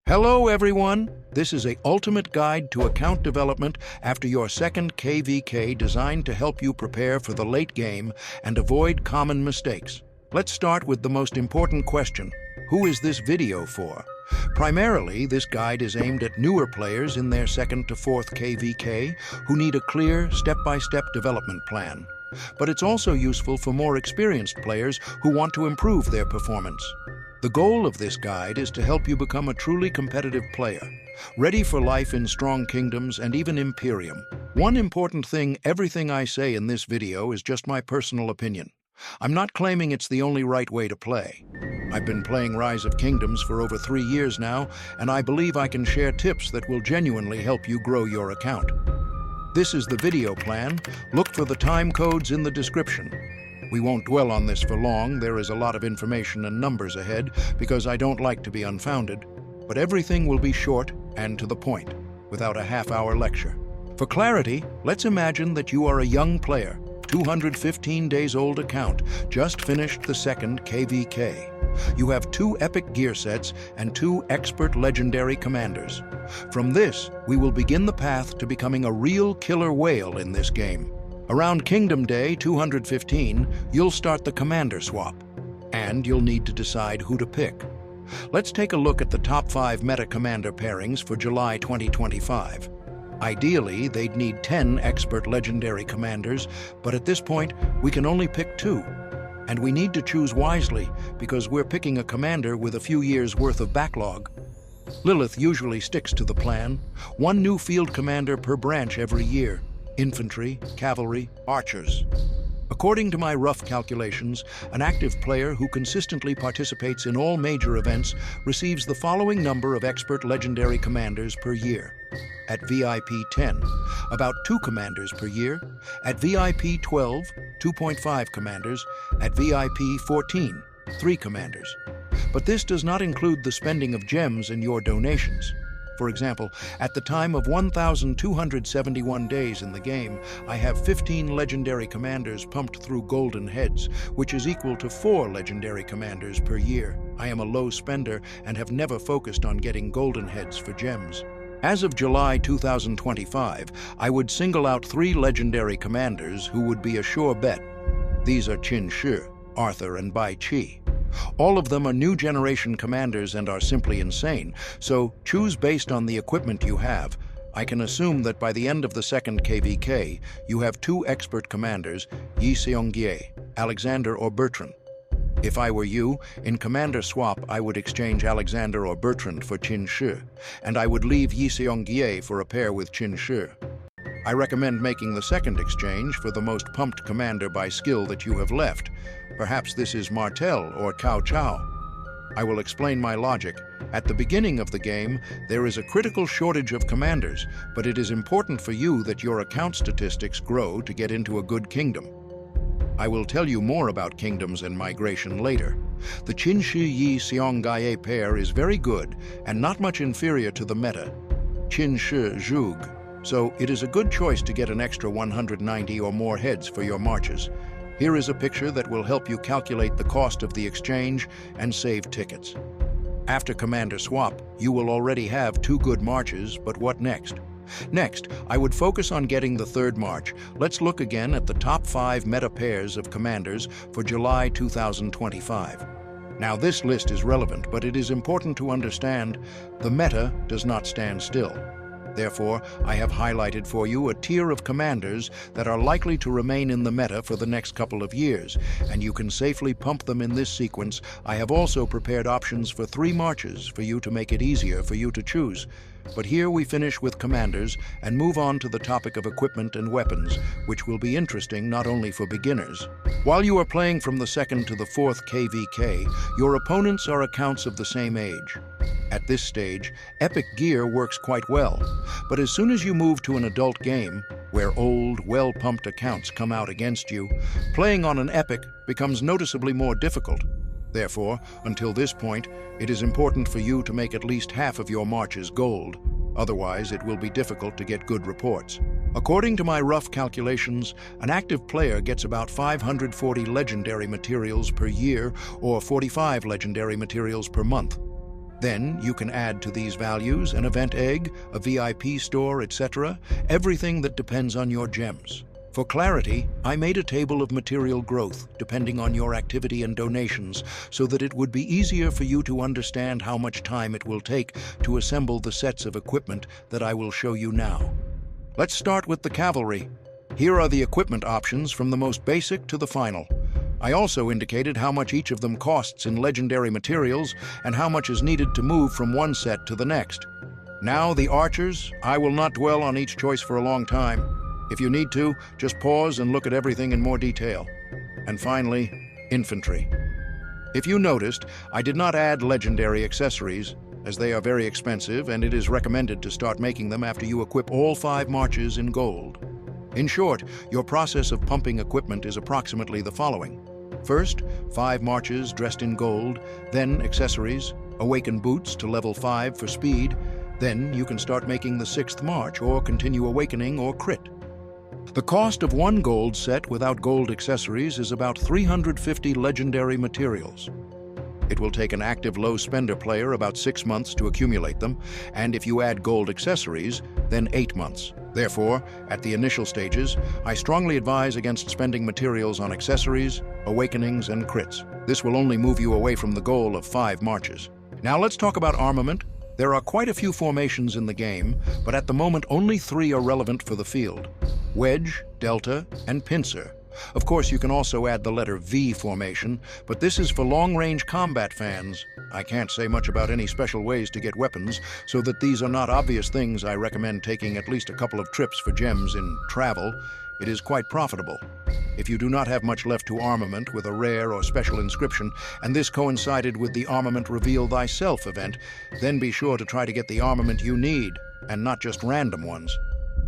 Hello everyone! This is a ultimate guide to account development after your second KvK designed to help you prepare for the late game and avoid common mistakes. Let's start with the most important question. Who is this video for? Primarily, this guide is aimed at newer players in their second to fourth KvK who need a clear, step-by-step development plan. But it's also useful for more experienced players who want to improve their performance. The goal of this guide is to help you become a truly competitive player, ready for life in strong kingdoms and even Imperium. One important thing, everything I say in this video is just my personal opinion. I'm not claiming it's the only right way to play. I've been playing Rise of Kingdoms for over 3 years now, and I believe I can share tips that will genuinely help you grow your account. This is the video plan. Look for the time codes in the description. We won't dwell on this for long. There is a lot of information and numbers ahead because I don't like to be unfounded, but everything will be short and to the point, without a half-hour lecture. For clarity, let's imagine that you are a young player, 215 days old account, just finished the second KvK. You have 2 epic gear sets and 2 expert legendary commanders. From this, we will begin the path to becoming a real killer whale in this game. Around Kingdom Day 215, you'll start the commander swap, and you'll need to decide who to pick. Let's take a look at the top 5 meta commander pairings for July 2025. Ideally, they'd need 10 expert legendary commanders, but at this point, we can only pick 2. And we need to choose wisely because we're picking a commander with a few years' worth of backlog. Lilith usually sticks to the plan, 1 new field commander per branch every year. Infantry, cavalry, archers. According to my rough calculations, an active player who consistently participates in all major events receives the following number of expert legendary commanders per year. At VIP 10, about 2 commanders per year. At VIP 12, 2.5 commanders. At VIP 14, 3 commanders. But this does not include the spending of gems and your donations. For example, at the time of 1,271 days in the game, I have 15 legendary commanders pumped through golden heads, which is equal to 4 legendary commanders per year. I am a low spender and have never focused on getting golden heads for gems. As of July 2025, I would single out 3 legendary commanders who would be a sure bet. These are Qin Shi, Arthur, and Bai Qi. All of them are new generation commanders and are simply insane, so choose based on the equipment you have. I can assume that by the end of the second KvK, you have 2 expert commanders, Yi Seongye, Alexander or Bertrand. If I were you, in commander swap I would exchange Alexander or Bertrand for Qin Shi, and I would leave Yi Seongye for a pair with Qin Shi. I recommend making the second exchange for the most pumped commander by skill that you have left. Perhaps this is Martel or Cao Cao. I will explain my logic. At the beginning of the game, there is a critical shortage of commanders, but it is important for you that your account statistics grow to get into a good kingdom. I will tell you more about kingdoms and migration later. The Qin Shi Yi Seongye pair is very good and not much inferior to the meta Qin Shi Zhug. So it is a good choice to get an extra 190 or more heads for your marches. Here is a picture that will help you calculate the cost of the exchange and save tickets. After commander swap, you will already have 2 good marches, but what next? Next, I would focus on getting the 3rd march. Let's look again at the top 5 meta pairs of commanders for July 2025. Now this list is relevant, but it is important to understand the meta does not stand still. Therefore, I have highlighted for you a tier of commanders that are likely to remain in the meta for the next couple of years, and you can safely pump them in this sequence. I have also prepared options for 3 marches for you to make it easier for you to choose. But here we finish with commanders and move on to the topic of equipment and weapons, which will be interesting not only for beginners. While you are playing from the 2nd to the 4th KvK, your opponents are accounts of the same age. At this stage, epic gear works quite well, but as soon as you move to an adult game, where old, well-pumped accounts come out against you, playing on an epic becomes noticeably more difficult. Therefore, until this point, it is important for you to make at least half of your marches gold. Otherwise, it will be difficult to get good reports. According to my rough calculations, an active player gets about 540 legendary materials per year or 45 legendary materials per month. Then you can add to these values an event egg, a VIP store, etc., everything that depends on your gems. For clarity, I made a table of material growth depending on your activity and donations so that it would be easier for you to understand how much time it will take to assemble the sets of equipment that I will show you now. Let's start with the cavalry. Here are the equipment options from the most basic to the final. I also indicated how much each of them costs in legendary materials and how much is needed to move from one set to the next. Now the archers, I will not dwell on each choice for a long time. If you need to, just pause and look at everything in more detail. And finally, infantry. If you noticed, I did not add legendary accessories, as they are very expensive and it is recommended to start making them after you equip all 5 marches in gold. In short, your process of pumping equipment is approximately the following. First, 5 marches dressed in gold, then accessories, awaken boots to level 5 for speed, then you can start making the 6th march or continue awakening or crit. The cost of 1 gold set without gold accessories is about 350 legendary materials. It will take an active low spender player about 6 months to accumulate them, and if you add gold accessories, then 8 months. Therefore, at the initial stages, I strongly advise against spending materials on accessories, awakenings, and crits. This will only move you away from the goal of 5 marches. Now let's talk about armament. There are quite a few formations in the game, but at the moment only 3 are relevant for the field: wedge, delta, and pincer. Of course, you can also add the letter V formation, but this is for long-range combat fans. I can't say much about any special ways to get weapons, so that these are not obvious things. I recommend taking at least a couple of trips for gems in travel. It is quite profitable. If you do not have much left to armament with a rare or special inscription, and this coincided with the Armament Reveal Thyself event, then be sure to try to get the armament you need, and not just random ones.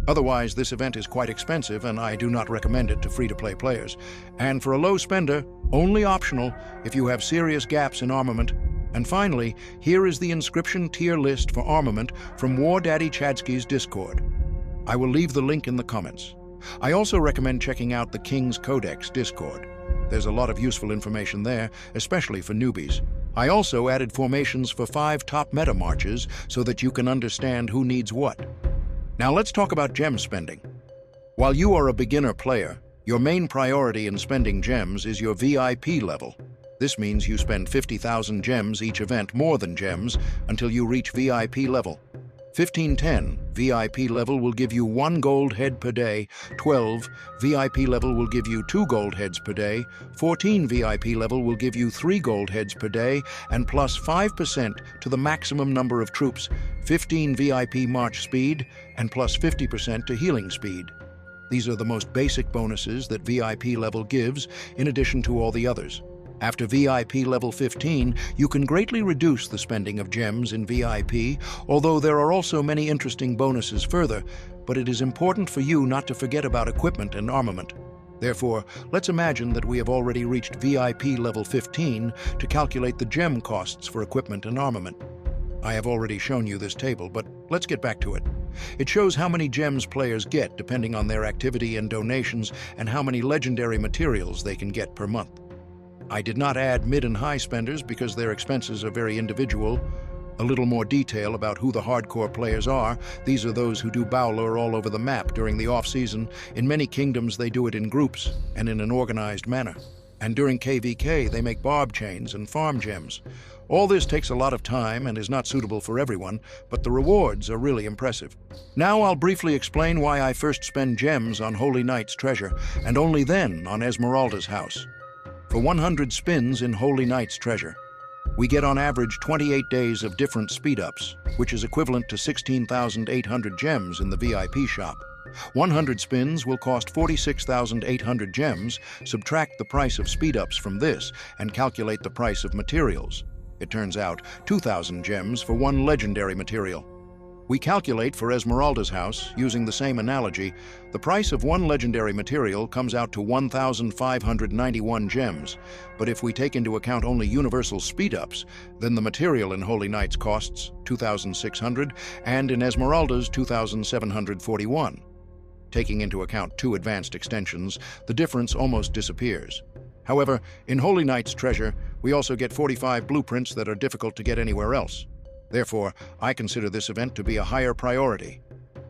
Otherwise, this event is quite expensive and I do not recommend it to free-to-play players. And for a low spender, only optional if you have serious gaps in armament. And finally, here is the inscription tier list for armament from War Daddy Chadsky's Discord. I will leave the link in the comments. I also recommend checking out the King's Codex Discord. There's a lot of useful information there, especially for newbies. I also added formations for 5 top meta marches so that you can understand who needs what. Now let's talk about gem spending. While you are a beginner player, your main priority in spending gems is your VIP level. This means you spend 50,000 gems each event, more than gems, until you reach VIP level. 1510 VIP level will give you 1 gold head per day, 12 VIP level will give you 2 gold heads per day, 14 VIP level will give you 3 gold heads per day, and plus 5% to the maximum number of troops, 15 VIP march speed, and plus 50% to healing speed. These are the most basic bonuses that VIP level gives, in addition to all the others. After VIP level 15, you can greatly reduce the spending of gems in VIP, although there are also many interesting bonuses further, but it is important for you not to forget about equipment and armament. Therefore, let's imagine that we have already reached VIP level 15 to calculate the gem costs for equipment and armament. I have already shown you this table, but let's get back to it. It shows how many gems players get depending on their activity and donations, and how many legendary materials they can get per month. I did not add mid and high spenders because their expenses are very individual. A little more detail about who the hardcore players are. These are those who do Bowler all over the map during the off-season. In many kingdoms they do it in groups and in an organized manner. And during KvK they make barb chains and farm gems. All this takes a lot of time and is not suitable for everyone, but the rewards are really impressive. Now I'll briefly explain why I first spend gems on Holy Knight's treasure, and only then on Esmeralda's house. For 100 spins in Holy Knight's treasure, we get on average 28 days of different speed-ups, which is equivalent to 16,800 gems in the VIP shop. 100 spins will cost 46,800 gems. Subtract the price of speed-ups from this and calculate the price of materials. It turns out 2,000 gems for 1 legendary material. We calculate for Esmeralda's house, using the same analogy, the price of 1 legendary material comes out to 1,591 gems, but if we take into account only universal speed-ups, then the material in Holy Knight's costs 2,600, and in Esmeralda's 2,741. Taking into account 2 advanced extensions, the difference almost disappears. However, in Holy Knight's treasure, we also get 45 blueprints that are difficult to get anywhere else. Therefore, I consider this event to be a higher priority.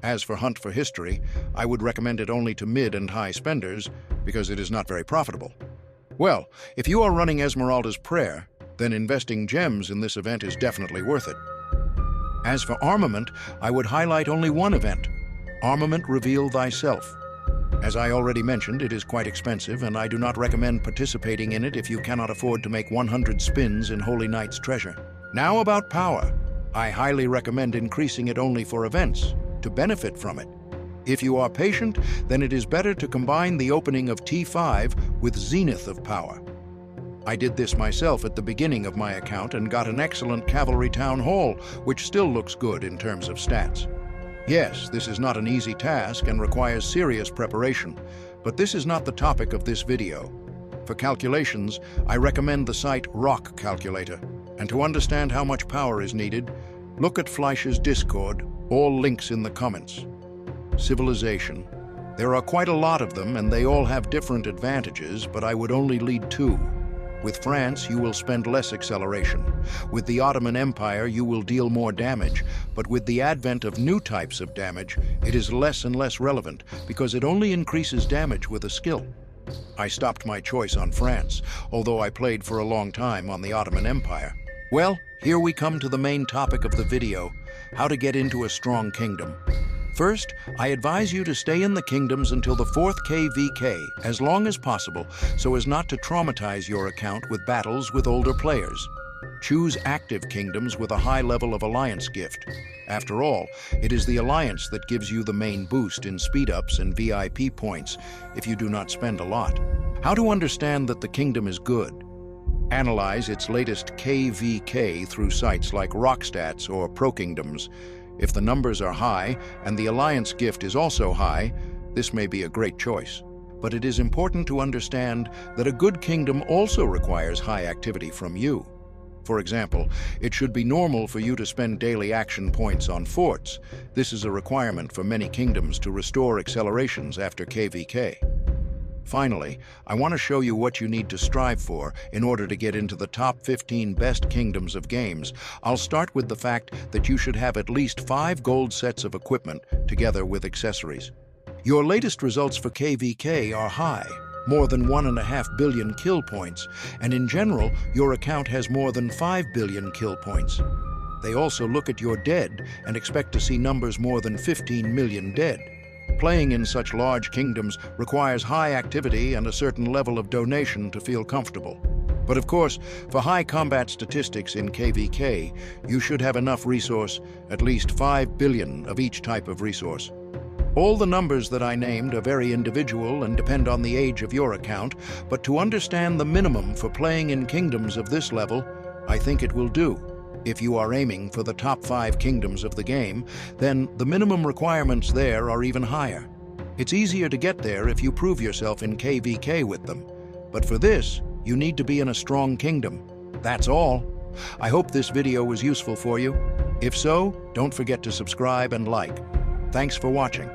As for Hunt for History, I would recommend it only to mid and high spenders because it is not very profitable. Well, if you are running Esmeralda's Prayer, then investing gems in this event is definitely worth it. As for Armament, I would highlight only one event, Armament Reveal Thyself. As I already mentioned, it is quite expensive, and I do not recommend participating in it if you cannot afford to make 100 spins in Holy Knight's treasure. Now about power. I highly recommend increasing it only for events, to benefit from it. If you are patient, then it is better to combine the opening of T5 with Zenith of Power. I did this myself at the beginning of my account and got an excellent Cavalry Town Hall, which still looks good in terms of stats. Yes, this is not an easy task and requires serious preparation, but this is not the topic of this video. For calculations, I recommend the site RoK Calculator, and to understand how much power is needed, look at Fleisch's Discord, all links in the comments. Civilization. There are quite a lot of them, and they all have different advantages, but I would only lead two. With France, you will spend less acceleration. With the Ottoman Empire, you will deal more damage, but with the advent of new types of damage, it is less and less relevant because it only increases damage with a skill. I stopped my choice on France, although I played for a long time on the Ottoman Empire. Well, here we come to the main topic of the video, how to get into a strong kingdom. First, I advise you to stay in the kingdoms until the 4th KvK as long as possible so as not to traumatize your account with battles with older players. Choose active kingdoms with a high level of alliance gift. After all, it is the alliance that gives you the main boost in speed-ups and VIP points if you do not spend a lot. How to understand that the kingdom is good? Analyze its latest KvK through sites like RockStats or ProKingdoms. If the numbers are high and the alliance gift is also high, this may be a great choice. But it is important to understand that a good kingdom also requires high activity from you. For example, it should be normal for you to spend daily action points on forts. This is a requirement for many kingdoms to restore accelerations after KvK. Finally, I want to show you what you need to strive for in order to get into the top 15 best kingdoms of games. I'll start with the fact that you should have at least 5 gold sets of equipment together with accessories. Your latest results for KvK are high, more than 1.5 billion kill points, and in general, your account has more than 5 billion kill points. They also look at your dead and expect to see numbers more than 15 million dead. Playing in such large kingdoms requires high activity and a certain level of donation to feel comfortable. But of course, for high combat statistics in KvK, you should have enough resource, at least 5 billion of each type of resource. All the numbers that I named are very individual and depend on the age of your account, but to understand the minimum for playing in kingdoms of this level, I think it will do. If you are aiming for the top 5 kingdoms of the game, then the minimum requirements there are even higher. It's easier to get there if you prove yourself in KvK with them. But for this, you need to be in a strong kingdom. That's all. I hope this video was useful for you. If so, don't forget to subscribe and like. Thanks for watching.